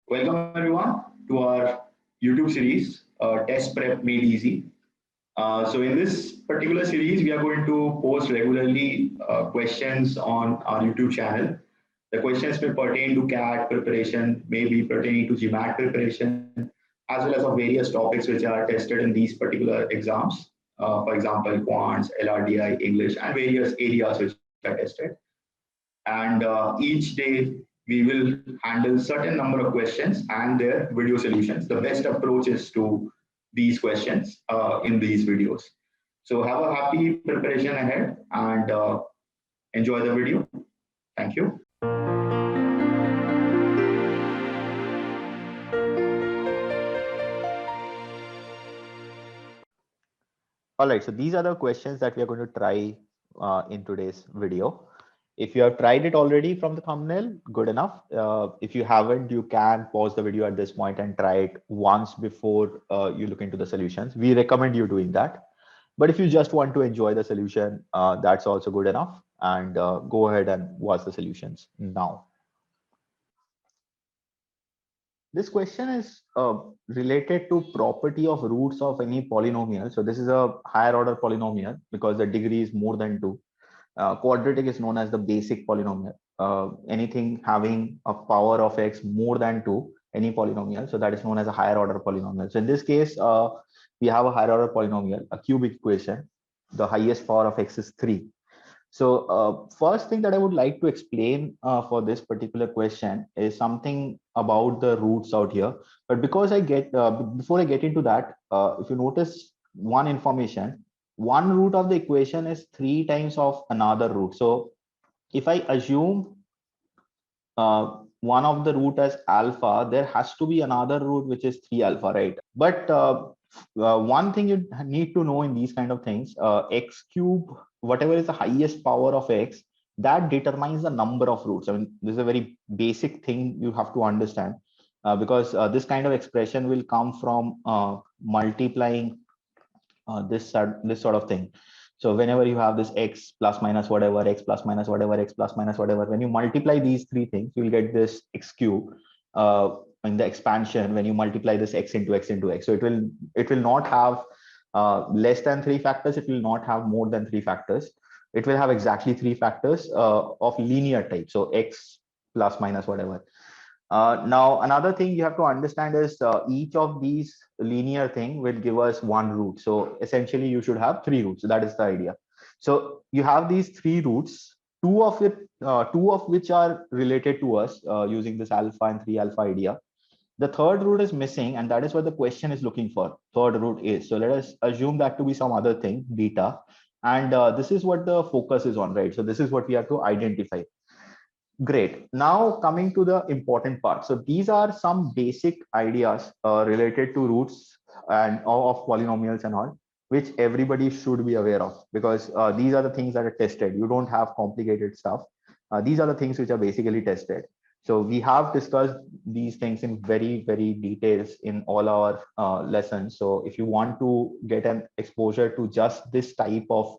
Welcome everyone to our YouTube series, Test Prep Made Easy. So in this particular series, we are going to post regularly questions on our YouTube channel. The questions may pertain to CAT preparation, maybe pertaining to GMAT preparation, as well as of various topics which are tested in these particular exams. For example, quants, LRDI, English, and various areas which are tested. And each day we will handle certain number of questions and their video solutions. The best approach is to these questions in these videos. So have a happy preparation ahead and enjoy the video. Thank you. All right, so these are the questions that we are going to try in today's video. If you have tried it already from the thumbnail, good enough. If you haven't, you can pause the video at this point and try it once before you look into the solutions. We recommend you doing that. But if you just want to enjoy the solution, that's also good enough. And go ahead and watch the solutions now. This question is related to property of roots of any polynomial. So this is a higher order polynomial because the degree is more than 2. Quadratic is known as the basic polynomial. Anything having a power of x more than 2, any polynomial, so that is known as a higher order polynomial. So in this case, we have a higher order polynomial, a cubic equation. The highest power of x is 3. So first thing that I would like to explain for this particular question is something about the roots out here. But because before I get into that, if you notice one information, one root of the equation is 3 times of another root. So if I assume one of the root as alpha, there has to be another root which is 3 alpha, right? But one thing you need to know in these kind of things, x cube, whatever is the highest power of x, that determines the number of roots. I mean, this is a very basic thing you have to understand because this kind of expression will come from multiplying this sort of thing. So whenever you have this x plus minus whatever, x plus minus whatever, x plus minus whatever, when you multiply these 3 things, you will get this x cube in the expansion when you multiply this x into x into x. So it will not have less than 3 factors. It will not have more than 3 factors. It will have exactly 3 factors of linear type. So x plus minus whatever. Now, another thing you have to understand is each of these linear thing will give us 1 root. So essentially, you should have 3 roots. So that is the idea. So you have these 3 roots, two of which are related to us using this alpha and 3 alpha idea. The third root is missing, and that is what the question is looking for. Third root is. So let us assume that to be some other thing, beta. And this is what the focus is on, right? So this is what we have to identify. Great. Now coming to the important part. So these are some basic ideas related to roots and of polynomials and all, which everybody should be aware of because these are the things that are tested. You don't have complicated stuff. These are the things which are basically tested. So we have discussed these things in very, very details in all our lessons. So if you want to get an exposure to just this type of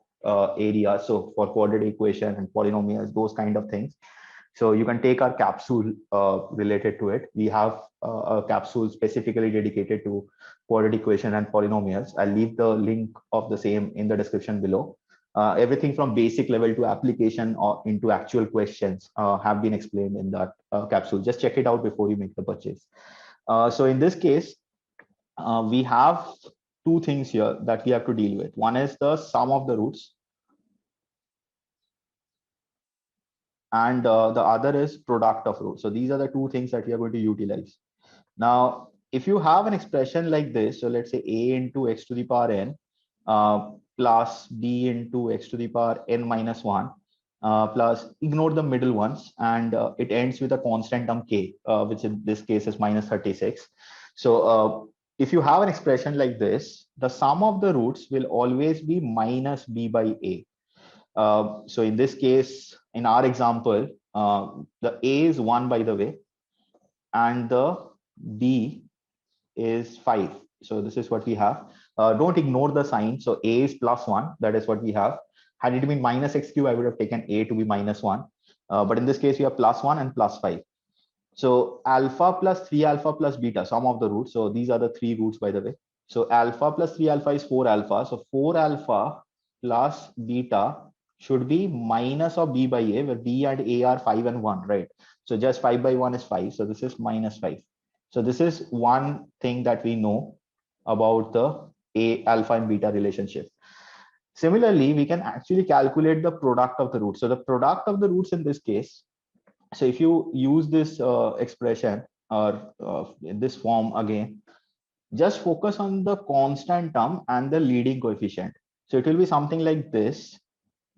area, so for quadratic equation and polynomials, those kind of things, so you can take our capsule related to it. We have a capsule specifically dedicated to quadratic equation and polynomials. I'll leave the link of the same in the description below. Everything from basic level to application or into actual questions have been explained in that capsule. Just check it out before you make the purchase. So in this case, we have 2 things here that we have to deal with. One is the sum of the roots, and the other is product of roots. So these are the 2 things that we are going to utilize. Now, if you have an expression like this, so let's say a into x to the power n plus b into x to the power n minus 1 plus ignore the middle ones, and it ends with a constant term k, which in this case is minus 36. So if you have an expression like this, the sum of the roots will always be minus b by a. So in this case, in our example, the a is 1, by the way, and the b is 5. So this is what we have. Don't ignore the sign. So a is plus 1. That is what we have. Had it been minus x cube, I would have taken a to be minus 1. But in this case, we have plus 1 and plus 5. So alpha plus 3 alpha plus beta, sum of the roots. So these are the three roots, by the way. So alpha plus 3 alpha is 4 alpha. So 4 alpha plus beta should be minus of b by a, where b and a are 5 and 1, right? So just 5 by 1 is 5. So this is minus 5. So this is one thing that we know about the a alpha and beta relationship. Similarly, we can actually calculate the product of the roots. So the product of the roots in this case, so if you use this expression or in this form again, just focus on the constant term and the leading coefficient. So it will be something like this.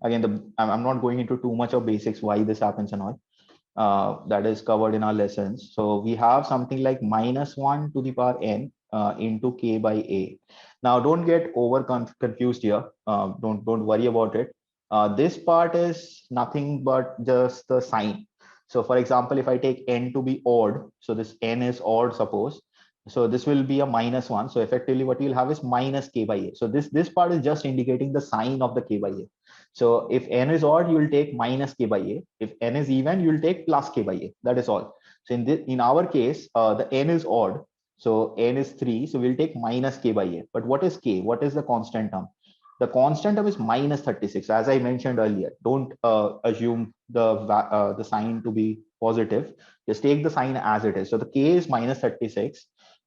Again, I'm not going into too much of basics why this happens and all. That is covered in our lessons. So we have something like minus 1 to the power n into k by a. Now don't get over confused here. Don't worry about it. This part is nothing but just the sign. So for example, if I take n to be odd, so this n is odd, suppose. So this will be a minus 1. So effectively what you'll have is minus k by a. So this part is just indicating the sign of the k by a. So if n is odd, you will take minus k by a. If n is even, you will take plus k by a. That is all. So in our case, the n is odd. So n is 3. So we'll take minus k by a. But what is k? What is the constant term? The constant term is minus 36. As I mentioned earlier, don't assume the sign to be positive. Just take the sign as it is. So the k is minus 36.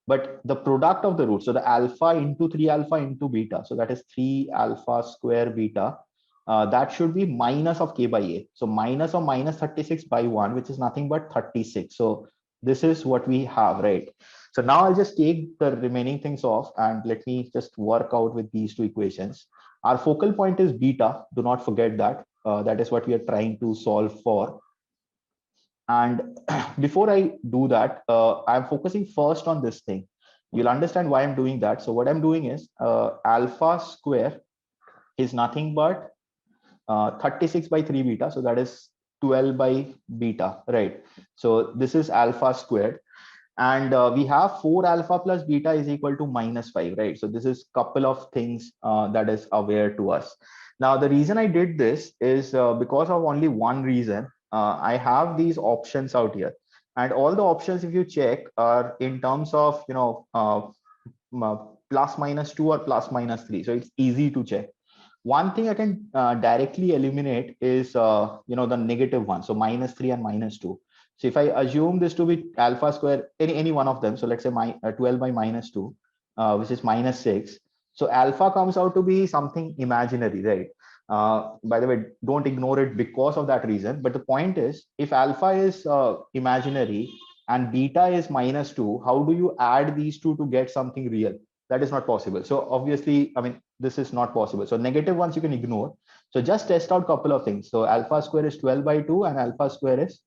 But the product of the root, so the alpha into 3 alpha into beta, so that is 3 alpha square beta, that should be minus of k by a. So minus of minus 36 by 1, which is nothing but 36. So this is what we have, right? So now I'll just take the remaining things off and let me just work out with these two equations. Our focal point is beta. Do not forget that. That is what we are trying to solve for. And before I do that, I'm focusing first on this thing. You'll understand why I'm doing that. So what I'm doing is alpha square is nothing but 36 by 3 beta. So that is 12 by beta, right? So this is alpha squared. And we have 4 alpha plus beta is equal to minus 5, right? So this is couple of things that is aware to us. Now, the reason I did this is because of only one reason. I have these options out here. And all the options, if you check, are in terms of, plus minus 2 or plus minus 3. So it's easy to check. One thing I can directly eliminate is, the negative one. So minus 3 and minus 2. So if I assume this to be alpha square, any one of them, so let's say 12 by minus 2, which is minus 6. So alpha comes out to be something imaginary, right? By the way, don't ignore it because of that reason. But the point is, if alpha is imaginary and beta is minus 2, how do you add these two to get something real? That is not possible. So obviously, I mean, this is not possible. So negative ones you can ignore. So just test out a couple of things. So alpha square is 12 by 2 and alpha square is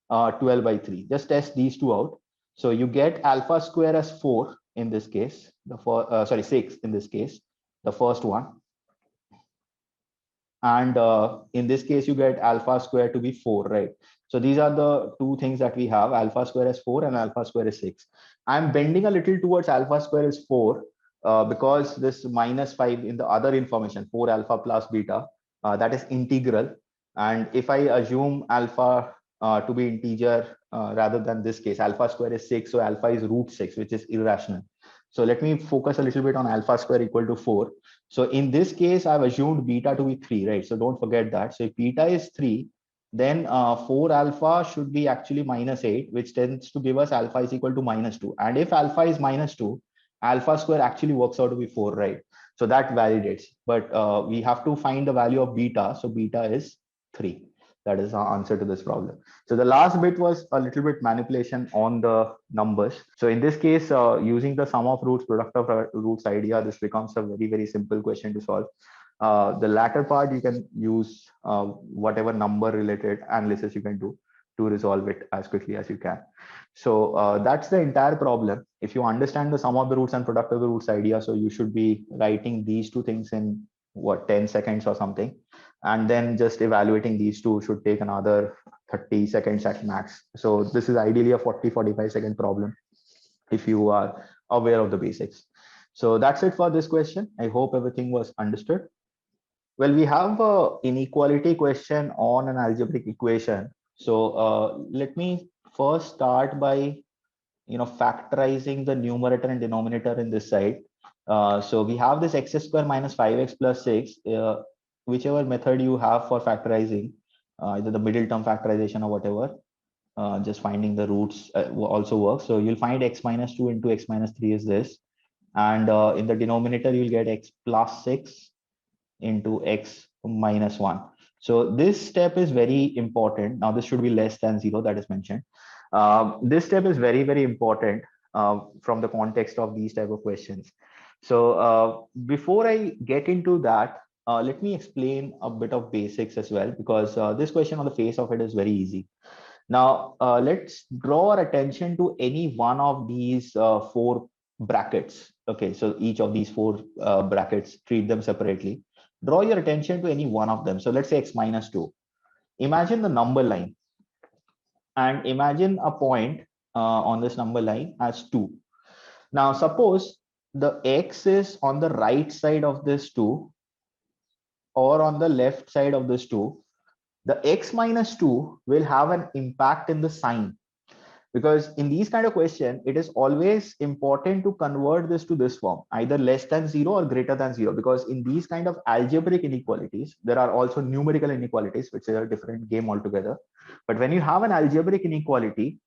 12 by 3. Just test these two out. So you get alpha square as 4 in this case, 6 in this case, the first one. And in this case, you get alpha square to be 4, right? So these are the two things that we have. Alpha square is 4 and alpha square is 6. I'm bending a little towards alpha square is 4 because this minus 5 in the other information, 4 alpha plus beta, that is integral. And if I assume alpha to be integer rather than this case, alpha square is 6. So alpha is root 6, which is irrational. So let me focus a little bit on alpha square equal to 4. So in this case, I've assumed beta to be 3, right? So don't forget that. So if beta is 3, then 4 alpha should be actually minus 8, which tends to give us alpha is equal to minus 2. And if alpha is minus 2, alpha square actually works out to be 4, right? So that validates. But we have to find the value of beta. So beta is 3. That is our answer to this problem. So the last bit was a little bit manipulation on the numbers. So in this case, using the sum of roots, product of roots idea, this becomes a very, very simple question to solve. The latter part, you can use whatever number related analysis you can do to resolve it as quickly as you can. So that's the entire problem. If you understand the sum of the roots and product of the roots idea, so you should be writing these two things in 10 seconds or something. And then just evaluating these two should take another 30 seconds at max. So this is ideally a 45 second problem if you are aware of the basics. So that's it for this question. I hope everything was understood. Well, we have a inequality question on an algebraic equation. So let me first start by factorizing the numerator and denominator in this side. So we have this x square minus 5x plus 6, whichever method you have for factorizing, either the middle term factorization or whatever, just finding the roots also works. So you'll find x minus 2 into x minus 3 is this, and in the denominator you'll get x plus 6 into x minus 1. So this step is very important. Now this should be less than 0, that is mentioned. This step is very, very important from the context of these type of questions. So before I get into that, let me explain a bit of basics as well, because this question on the face of it is very easy. Now, let's draw our attention to any one of these 4 brackets. Okay, so each of these 4 brackets, treat them separately. Draw your attention to any one of them. So let's say x minus 2. Imagine the number line and imagine a point on this number line as 2. Now, suppose the x is on the right side of this 2 or on the left side of this 2. The x minus 2 will have an impact in the sign, because in these kind of question, it is always important to convert this to this form, either less than 0 or greater than 0, because in these kind of algebraic inequalities, there are also numerical inequalities, which is a different game altogether. But when you have an algebraic inequality,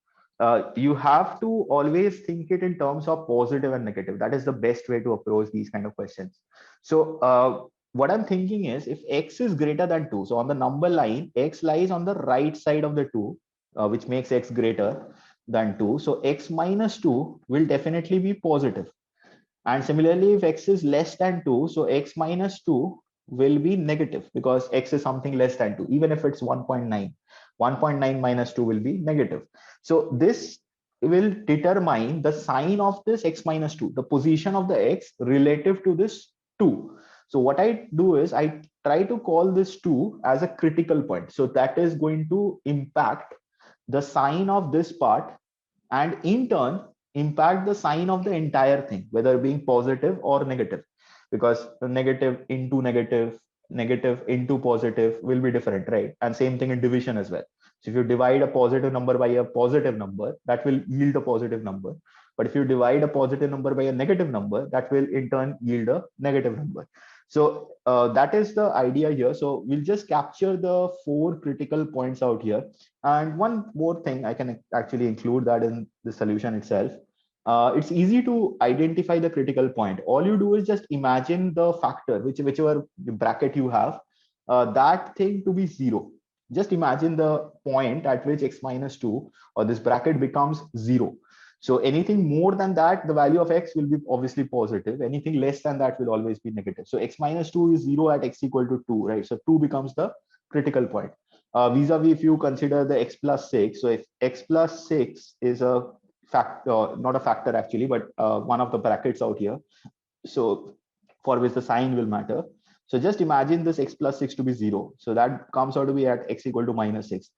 you have to always think it in terms of positive and negative. That is the best way to approach these kind of questions. So what I'm thinking is, if x is greater than 2, so on the number line, x lies on the right side of the 2, which makes x greater than 2. So x minus 2 will definitely be positive. And similarly, if x is less than 2, so x minus 2 will be negative, because x is something less than 2. Even if it's 1.9, 1.9 minus 2 will be negative. So this will determine the sign of this x minus 2, the position of the x relative to this 2. So what I do is I try to call this 2 as a critical point. So that is going to impact the sign of this part, and in turn impact the sign of the entire thing, whether being positive or negative, because negative into negative, negative into positive will be different, right? And same thing in division as well. So if you divide a positive number by a positive number, that will yield a positive number. But if you divide a positive number by a negative number, that will in turn yield a negative number. So that is the idea here. So we'll just capture the 4 critical points out here. And one more thing, I can actually include that in the solution itself. It's easy to identify the critical point. All you do is just imagine the factor, whichever bracket you have, that thing to be 0. Just imagine the point at which x minus 2 or this bracket becomes 0. So anything more than that, the value of x will be obviously positive. Anything less than that will always be negative. So x minus 2 is 0 at x equal to 2, right? So 2 becomes the critical point. Vis-a-vis, if you consider the x plus 6, so if x plus 6 is a factor, not a factor actually, but one of the brackets out here, so for which the sign will matter. So just imagine this x plus 6 to be 0. So that comes out to be at x equal to minus 6.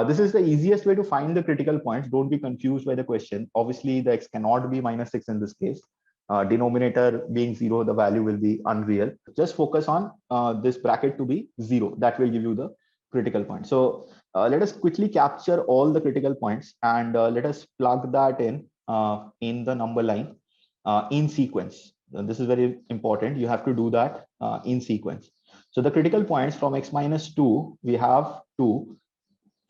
This is the easiest way to find the critical points. Don't be confused by the question. Obviously, the x cannot be minus 6 in this case. Denominator being 0, the value will be unreal. Just focus on this bracket to be 0. That will give you the critical point. So let us quickly capture all the critical points, and let us plug that in the number line in sequence. This is very important. You have to do that in sequence. So the critical points from x minus 2, we have 2.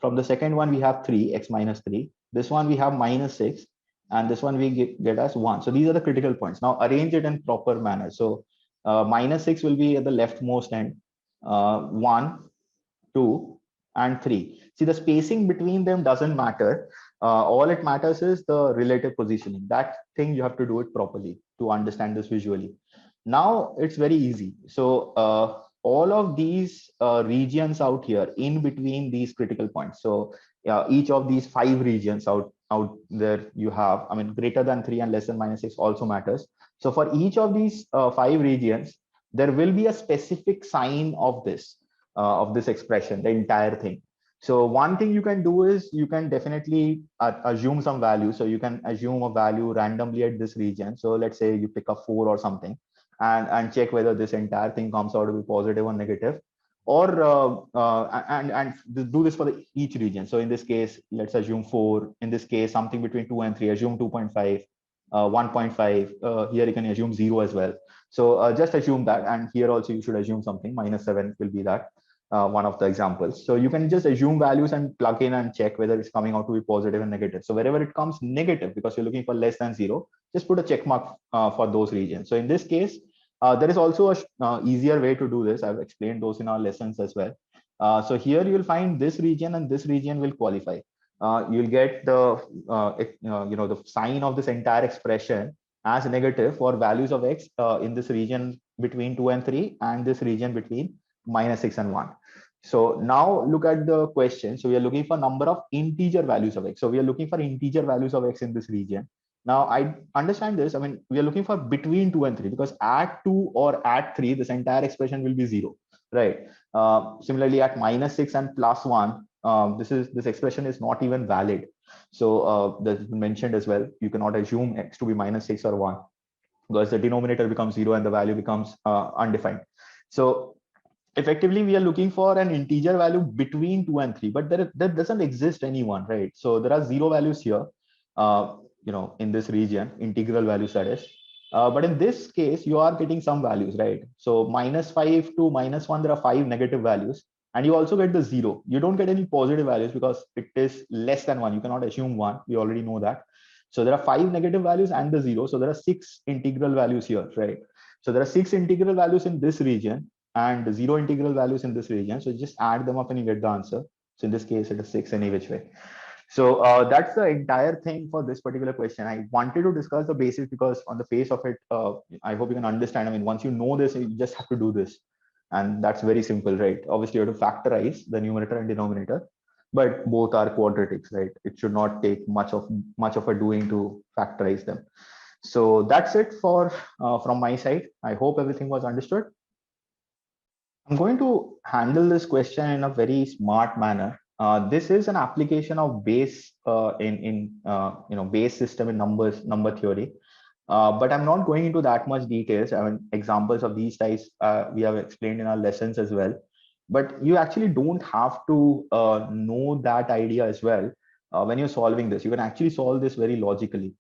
From the second one, we have 3, x minus 3. This one we have minus 6. And this one we get as 1. So these are the critical points. Now arrange it in proper manner. So minus 6 will be at the leftmost end. 1, 2, and 3. See, the spacing between them doesn't matter. All it matters is the relative positioning. That thing you have to do it properly to understand this visually. Now it's very easy. So all of these regions out here in between these critical points. So each of these 5 regions out there you have, I mean, greater than 3 and less than minus 6 also matters. So for each of these 5 regions, there will be a specific sign of this expression, the entire thing. So one thing you can do is you can definitely assume some value. So you can assume a value randomly at this region. So let's say you pick a 4 or something, and check whether this entire thing comes out to be positive or negative. or and do this for each region. So in this case, let's assume 4. In this case, something between 2 and 3, assume 2.5, 1.5. Here you can assume 0 as well. So just assume that, and here also you should assume something. -7 will be that one of the examples. So you can just assume values and plug in and check whether it's coming out to be positive and negative. So wherever it comes negative, because you're looking for less than 0, just put a check mark for those regions. So in this case, there is also a easier way to do this. I've explained those in our lessons as well. So here you'll find this region and this region will qualify. You'll get the the sign of this entire expression as negative for values of x in this region between 2 and 3, and this region between -6 and 1. So now look at the question. So we are looking for number of integer values of x. So we are looking for integer values of x in this region. Now I understand this. I mean, we are looking for between 2 and 3, because at 2 or at 3, this entire expression will be 0, right? Similarly, at -6 and +1, this expression is not even valid. So that's been mentioned as well. You cannot assume x to be -6 or 1, because the denominator becomes 0 and the value becomes undefined. So effectively we are looking for an integer value between 2 and 3, but there doesn't exist any one, right? So there are 0 values here, in this region, integral values, that is. But in this case, you are getting some values, right? So -5 to -1, there are 5 negative values, and you also get the 0. You don't get any positive values because it is less than 1. You cannot assume 1. We already know that. So there are 5 negative values and the 0. So there are 6 integral values here, right? So there are 6 integral values in this region and 0 integral values in this region. So just add them up and you get the answer. So in this case, it is 6 any which way. So that's the entire thing for this particular question. I wanted to discuss the basics because on the face of it, I hope you can understand. I mean, once you know this, you just have to do this. And that's very simple, right? Obviously, you have to factorize the numerator and denominator, but both are quadratics, right? It should not take much of a doing to factorize them. So that's it for from my side. I hope everything was understood. I'm going to handle this question in a very smart manner. This is an application of Bayes in Bayes system in number theory. But I'm not going into that much details. I mean, examples of these types we have explained in our lessons as well. But you actually don't have to know that idea as well when you're solving this. You can actually solve this very logically.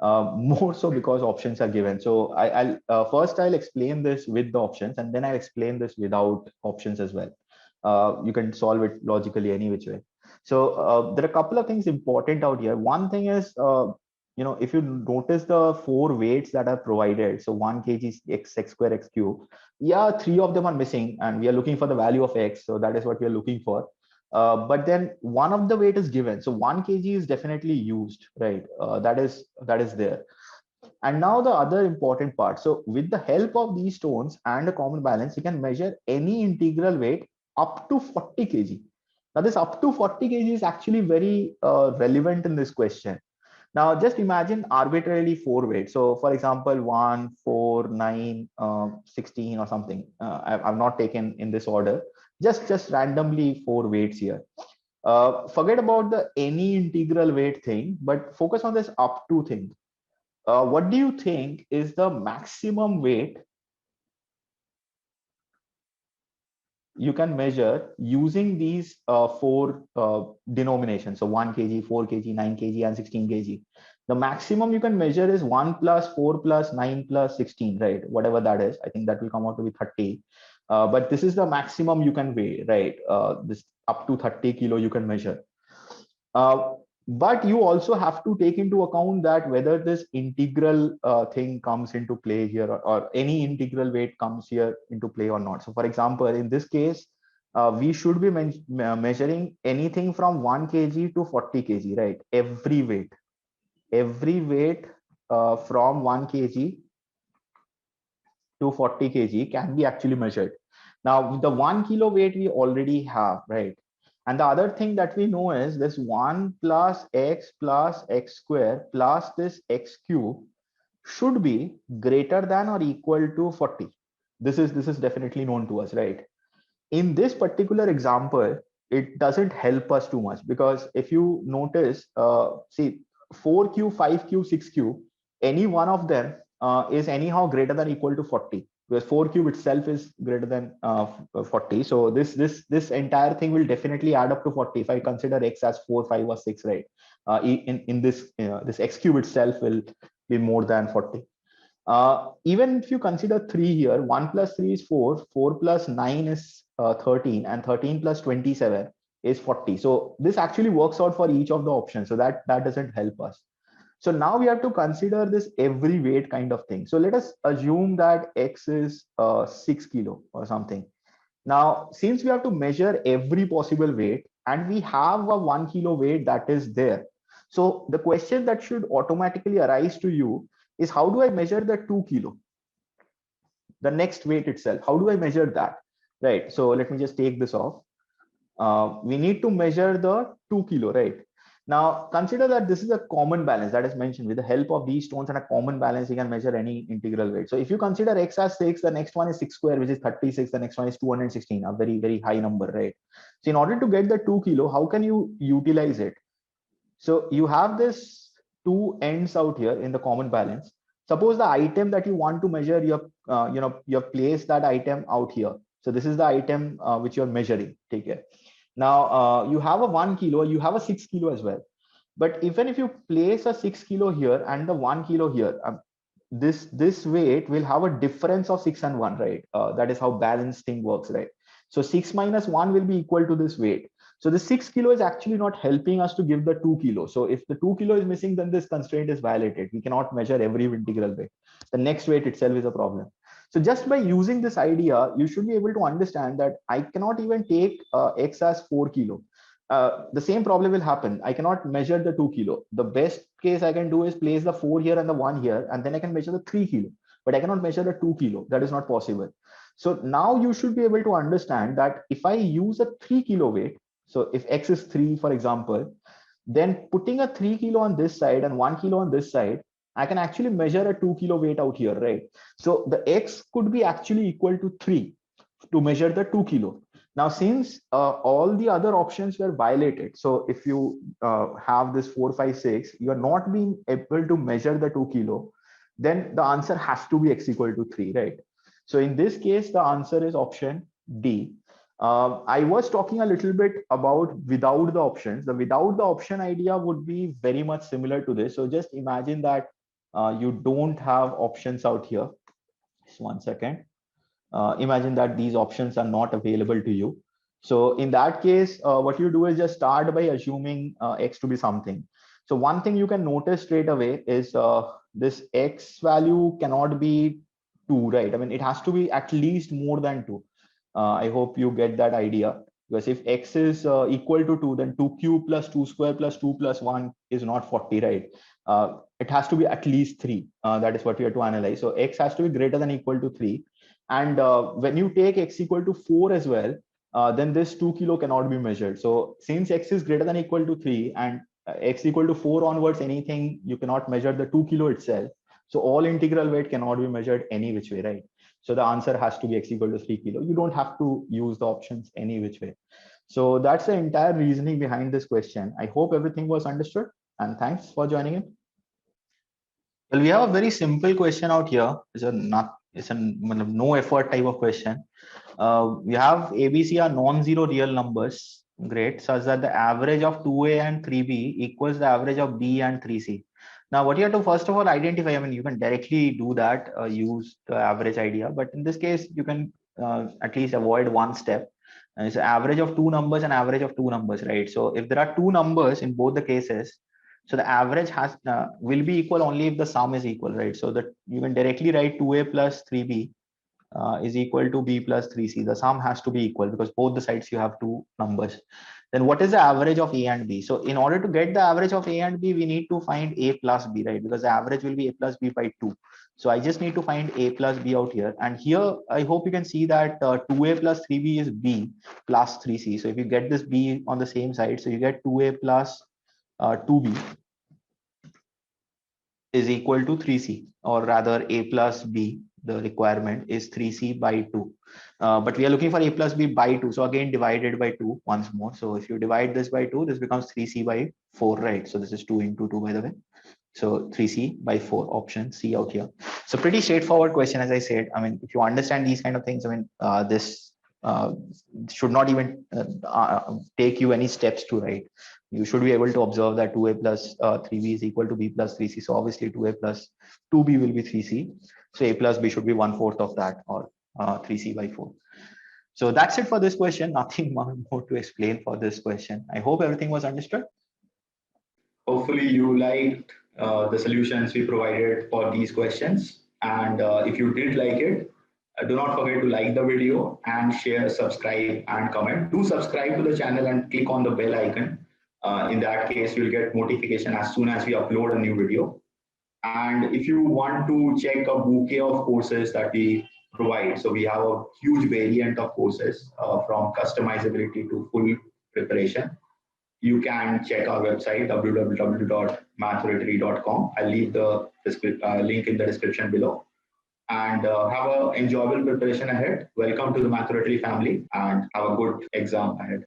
More so because options are given. So I'll first I'll explain this with the options, and then I'll explain this without options as well. You can solve it logically any which way. So there are a couple of things important out here. One thing is, if you notice the 4 weights that are provided, so 1 kg x square x cube, yeah, 3 of them are missing, and we are looking for the value of x. So that is what we are looking for. But then one of the weight is given, so 1 kg is definitely used, right? That is there. And now the other important part. So with the help of these stones and a common balance, you can measure any integral weight up to 40 kg. Now this up to 40 kg is actually very relevant in this question. Now just imagine arbitrarily 4 weights. So for example, 1, 4, 9, 16 or something. I've not taken in this order. Just randomly 4 weights here. Forget about the any integral weight thing, but focus on this up to thing. What do you think is the maximum weight you can measure using these 4 denominations? So 1 kg, 4 kg, 9 kg, and 16 kg. The maximum you can measure is 1 plus 4 plus 9 plus 16, right? Whatever that is, I think that will come out to be 30. But this is the maximum you can weigh, right? This up to 30 kilo you can measure. But you also have to take into account that whether this integral thing comes into play here, or any integral weight comes here into play or not. So for example, in this case, we should be measuring anything from 1 kg to 40 kg, right? Every weight from 1 kg to 40 kg can be actually measured. Now the 1 kilo weight we already have, right? And the other thing that we know is this 1 plus x square plus this x cube should be greater than or equal to 40. This is definitely known to us, right? In this particular example, it doesn't help us too much, because if you notice, see, 4 cube, 5 cube, 6 cube, any one of them is anyhow greater than or equal to 40, because 4 cube itself is greater than 40. So this entire thing will definitely add up to 40 if I consider x as 4, 5, or 6, right? In this this x cube itself will be more than 40. Even if you consider 3 here, 1 plus 3 is 4, 4 plus 9 is 13, and 13 plus 27 is 40. So this actually works out for each of the options. So that doesn't help us. So now we have to consider this every weight kind of thing. So let us assume that x is 6 kilo or something. Now, since we have to measure every possible weight and we have a 1 kilo weight that is there. So the question that should automatically arise to you is, how do I measure the 2 kilo? The next weight itself, how do I measure that? Right. So let me just take this off. We need to measure the 2 kilo, right? Now, consider that this is a common balance that is mentioned. With the help of these stones and a common balance, you can measure any integral weight. So if you consider x as 6, the next one is 6 square, which is 36. The next one is 216, a very, very high number, right? So in order to get the 2 kilo, how can you utilize it? So you have this two ends out here in the common balance. Suppose the item that you want to measure, you have placed that item out here. So this is the item which you're measuring. Take care. Now you have a 1 kilo, you have a 6 kilo as well. But even if you place a 6 kilo here and the 1 kilo here, this weight will have a difference of 6 and 1, right? That is how balanced thing works, right? So 6 minus 1 will be equal to this weight. So the 6 kilo is actually not helping us to give the 2 kilo. So if the 2 kilo is missing, then this constraint is violated. We cannot measure every integral weight. The next weight itself is a problem. So just by using this idea, you should be able to understand that I cannot even take x as 4 kilo. The same problem will happen. I cannot measure the 2 kilo. The best case I can do is place the 4 here and the 1 here, and then I can measure the 3 kilo, but I cannot measure the 2 kilo. That is not possible. So now you should be able to understand that if I use a 3 kilo weight, so if x is 3, for example, then putting a 3 kilo on this side and 1 kilo on this side, I can actually measure a 2 kilo weight out here, right? So the x could be actually equal to 3 to measure the 2 kilo. Now, since all the other options were violated, so if you have this 4, 5, 6, you are not being able to measure the 2 kilo, then the answer has to be x equal to 3, right? So in this case, the answer is option D. I was talking a little bit about without the options. The without the option idea would be very much similar to this. So just imagine that you don't have options out here. Just 1 second. Imagine that these options are not available to you. So in that case, what you do is just start by assuming x to be something. So one thing you can notice straight away is this x value cannot be 2, right? I mean, it has to be at least more than 2. I hope you get that idea, because if x is equal to 2, then 2 cube plus 2 square plus 2 plus 1 is not 40, right? It has to be at least 3. That is what we have to analyze. So x has to be greater than equal to 3. And when you take x equal to 4 as well, then this 2 kilo cannot be measured. So since x is greater than equal to 3 and x equal to 4 onwards, anything you cannot measure the 2 kilo itself. So all integral weight cannot be measured any which way, right? So the answer has to be x equal to 3 kilo. You don't have to use the options any which way. So that's the entire reasoning behind this question. I hope everything was understood, and thanks for joining in. Well, we have a very simple question out here. It's a no effort type of question. We have ABC are non-zero real numbers, great, such that the average of 2A and 3B equals the average of B and 3C. Now, what you have to first of all identify, I mean, you can directly do that, use the average idea, but in this case, you can at least avoid one step. And it's average of two numbers and average of two numbers, right? So if there are two numbers in both the cases, so the average has will be equal only if the sum is equal, right? So that you can directly write 2A plus 3B is equal to B plus 3C. The sum has to be equal because both the sides you have two numbers. Then what is the average of A and B? So in order to get the average of A and B, we need to find A plus B, right? Because the average will be A plus B by 2. So I just need to find A plus B out here. And here, I hope you can see that 2A plus 3B is B plus 3C. So if you get this B on the same side, so you get 2A plus 2B is equal to 3C, or rather A plus B, the requirement is 3C by 2. But we are looking for A plus B by 2. So again, divided by 2 once more. So if you divide this by 2, this becomes 3C by 4, right? So this is 2 into 2, by the way. So 3C by 4, option C out here. So So pretty straightforward question, as I said. I mean, if you understand these kind of things, I mean, this should not even take you any steps to write. You should be able to observe that 2a plus 3b is equal to b plus 3c. So obviously 2a plus 2b will be 3c. So a plus b should be 1/4 of that, or 3c by 4. So that's it for this question. Nothing more to explain for this question. I hope everything was understood. Hopefully you liked the solutions we provided for these questions. And if you did like it, do not forget to like the video and share, subscribe, and comment. Do subscribe to the channel and click on the bell icon. In that case, you'll get notification as soon as we upload a new video. And if you want to check a bouquet of courses that we provide, so we have a huge variant of courses from customizability to full preparation. You can check our website, www.mathoratory.com. I'll leave the link in the description below. And have an enjoyable preparation ahead. Welcome to the Math Oratory family, and have a good exam ahead.